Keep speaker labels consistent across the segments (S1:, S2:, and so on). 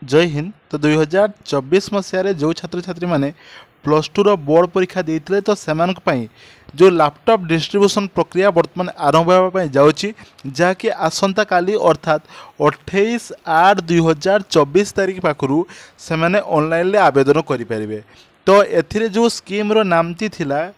S1: जय हिंद। तो 2024 मसीह जो छात्र छात्री मैंने प्लस टू रो बोर्ड परीक्षा देते तो से जो लैपटॉप डिस्ट्रीब्यूशन प्रक्रिया वर्तमान आरंभ होगा जाऊँगी जहाँकि आसंता काली अर्थात 28/8/2024 तारीख पाखु से ऑनलाइन आवेदन करेंगे। तो एथिरे जो स्कीम रो नामटी थिला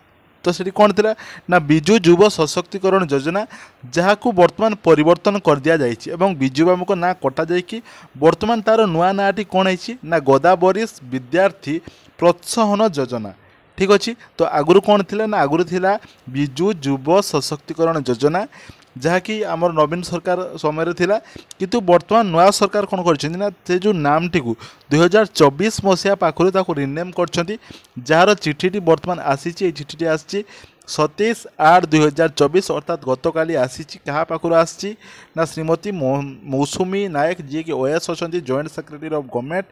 S1: तो सेठी कौन थिला ना विजु युव सशक्तिकरण योजना जहाँ को वर्तमान परिवर्तन कर दिया जाइछि एवं विजु बाबू को ना कटा जाइकि वर्तमान तार नुआ नाटी कौन है ना गोदावरीश विद्यार्थी प्रोत्साहन योजना। ठीक अच्छे। तो आगुरी कौन थिला ना आगुरी थिला विजु युव सशक्तिकरण योजना जहाँकि आमर नवीन सरकार समय थिला किंतु वर्तमान नुआ सरकार कौन कर से जो नामटी को 2024 मसीहा पाखु रिनेम कर जार चिठीटी वर्तमान आसी चिठीटी आसी 27/8/2024 अर्थात गतकाली आसी क्या पाखु आसी ना श्रीमती मौसुमी नायक जी की ओएस अच्छा जॉइंट सेक्रेटरी ऑफ गवर्नमेंट।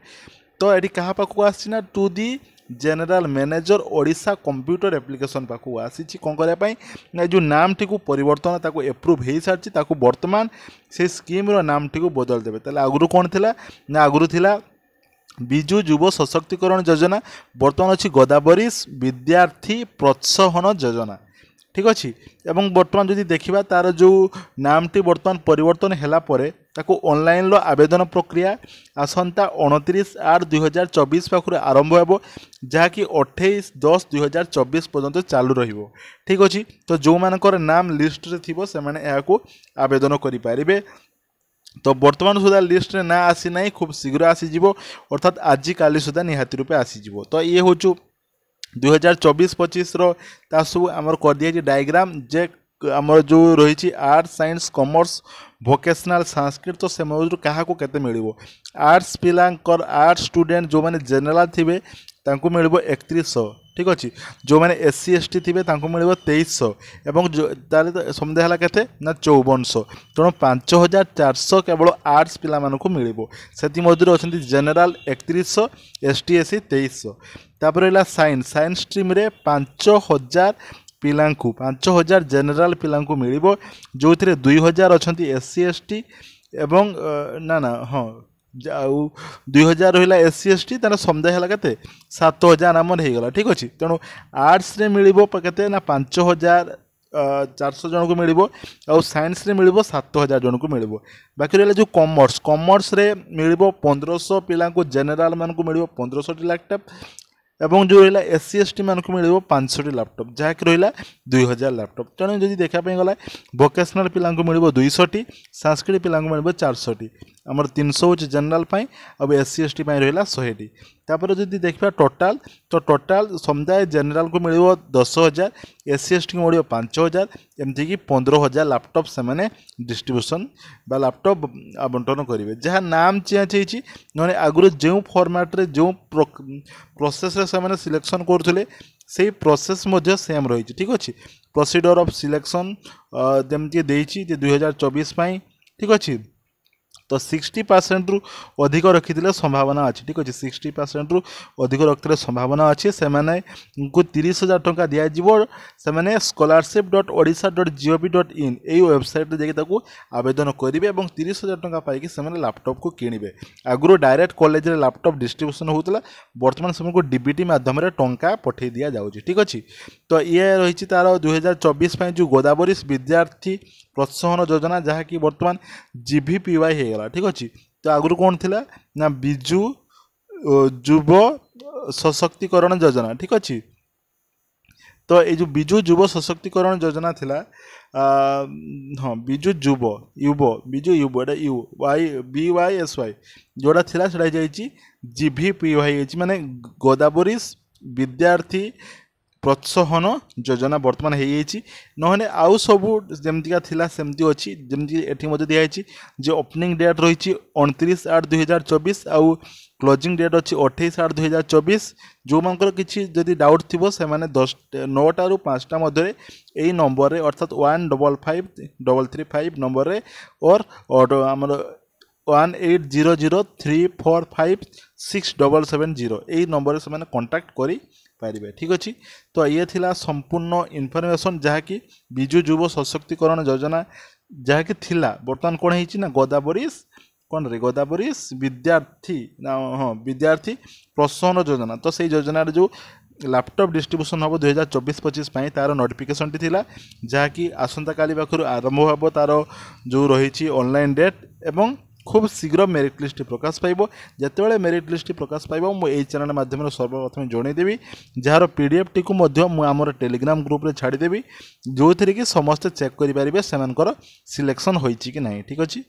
S1: तो ये क्या पाखु आसी ना to the general manager Odisha computer application पाखु आसी कौन करने जो नामटी को परिवर्तन ताको एप्रूव हो सारी वर्तमान से स्कीम रो नामटी को बदल देवे। ताले आगुरु कौन थिला ना आगुरु थिला विजु युव सशक्तिकरण योजना वर्तमान अच्छी गोदावरीश विद्यार्थी प्रोत्साहन योजना। ठीक अच्छे। एवं वर्तमान जदि देखा तार जो नामटी वर्तमान परिवर्तन है ताको ऑनलाइन लो आवेदन प्रक्रिया आसंता 29/8/2024 पाखु आरंभ हो जहाँकि 28/10/2024 पर्यंत चालू रहिबो। ठीक अच्छे। तो जो मानकर नाम लिस्ट रे थिबो से माने याको आवेदन करि पारिबे। तो वर्तमान सुधा लिस्ट रे ना आसी ना खूब शीघ्र आसीज अर्थात आज काली सुधा निहाती रूपे आसीज। तो ये हूँ 2024-25 सब आमर कर दिया डायग्राम जे आमर जो रही arts science commerce vocational Sanskrit तो से क्या केते मिल आर्ट्स पिलांकर आर्ट्स स्टूडेंट जो मैंने जनरल थे तांको मिल 3100। ठीक अच्छे। जो मैंने SC ST थे मिल 2300 एवं जो ताले समुदाय है के ना 5400 तेणु 5400 केवल आर्ट्स पिला मानक मिल से अच्छा जनरल 3100 ST SC 2300। तापर रहा साइंस साइंस स्ट्रीम रे 5000 पिलांकु 5000 जनरल पिलांकु मिल जो 2000 अच्छा SC ST एवं ना ना हाँ 2000 रहा SC ST तार समुदाय है के 7000 आमर हो गला। ठीक अच्छे। तेणु आर्ट्स रे मिल के ना 5400 जन को मिल आउ साइंस रे मिल 7000 जन को मिल। बाकी रहा जो कॉमर्स कॉमर्स रे मिल 1500 पिला जनरल मान को मिल 1500 लैपटॉप एवं जो रहा SC ST मान को मिल 500 लैपटॉप जहाँकि रहा 2000 लैपटॉप। तेणु जब देखापी गला वोकेशनल पिला मिल 200 संस्कृत पिला मिल 400 आमर 300 हूँ जनरल अब SC ST रहा 100। तापर जब देखा टोटाल तो टोटाल समुदाय जनरल को मिल 10,000 SC ST को मिल 5,000 एमती कि 15,000 लैपटॉप से मैंने डिस्ट्रीब्यूशन बा लैपटॉप आवंटन करेंगे जहाँ नाम चेंज होती ना आगुरी जो फॉर्मेट जो प्रोसेस से सिलेक्शन करुले से प्रोसेस सेम रही। ठीक अच्छे। प्रोसीडर ऑफ सिलेक्शन जमती 2024 ठीक अच्छे। तो 60% रु अधिक रखी संभावना अच्छी। ठीक अच्छे। 60% रु अधिक रखते संभावना अच्छी से 30,000 टंका दिज्व से scholarship.odisha.gov.in यही वेबसाइट जाकि आवेदन करेंगे और 30,000 टंका पाई से लैपटॉप को किणवे। आगुरी डायरेक्ट कॉलेज रे लैपटॉप डिस्ट्रीब्यूशन होता वर्तमान समय को DBT माध्यम टंका पठे दि जाऊँगी। ठीक अच्छे। तो ये रही तार 2024 जो गोदावरीश विद्यार्थी प्रोत्साहन योजना जहाँकि वर्तमान GVPY हो गला। ठीक अच्छे। तो आगुरी कौन थिला ना विजु युव सशक्तिकरण योजना। ठीक अच्छे। तो ये जो विजु युव सशक्तिकरण योजना थिला हाँ Biju Yuva Yuva Biju Yuva U Y BYSY जोड़ा थिला सेटा जाइए GVPY माने गोदावरीश विद्यार्थी प्रोत्साहन योजना वर्तमान होने आउ सब जमतिका थिला सेमती अच्छी जमती एटी दिखाई जो ओपनिंग डेट रही 29/8/2024 आउ क्लोजिंग डेट अच्छी 28/8/2024। जो मानकर किसी जदि डाउट थी से मैंने 9टा ରୁ 5टा मध्य यही नंबर अर्थात 155335 नंबर और आमर 180034567770 यही नंबर से मैंने कांटेक्ट करी पारे। ठीक अच्छे। तो ये थिला संपूर्ण इनफॉरमेशन जहाँकि विजु युव सशक्तिकरण योजना जहाँकि थिला बर्तमान कौन है ना गोदावरीश कौन रे गोदावरी विद्यार्थी ना हाँ विद्यार्थी प्रोत्साहन योजना तो से योजना जो लैपटॉप डिस्ट्रीब्यूशन हम 2024-25 तार नोटिफिकेशन टी जहाँकि आसंता काली पाखु आरंभ हम तार जो रही ऑनलाइन डेट एवं खूब शीघ्र मेरिट लिस्ट प्रकाश पाइब जितेबाला मेरिट लिस्ट प्रकाश पाइब मुझे चैनल माध्यम सर्वप्रथम जनईदेवी जार पीडीएफ टी आमर टेलीग्राम ग्रुप रे छाड़देवी जो थी कि समस्ते चेक करेंगे से सिलेक्शन होती कि ना ठीक अच्छे।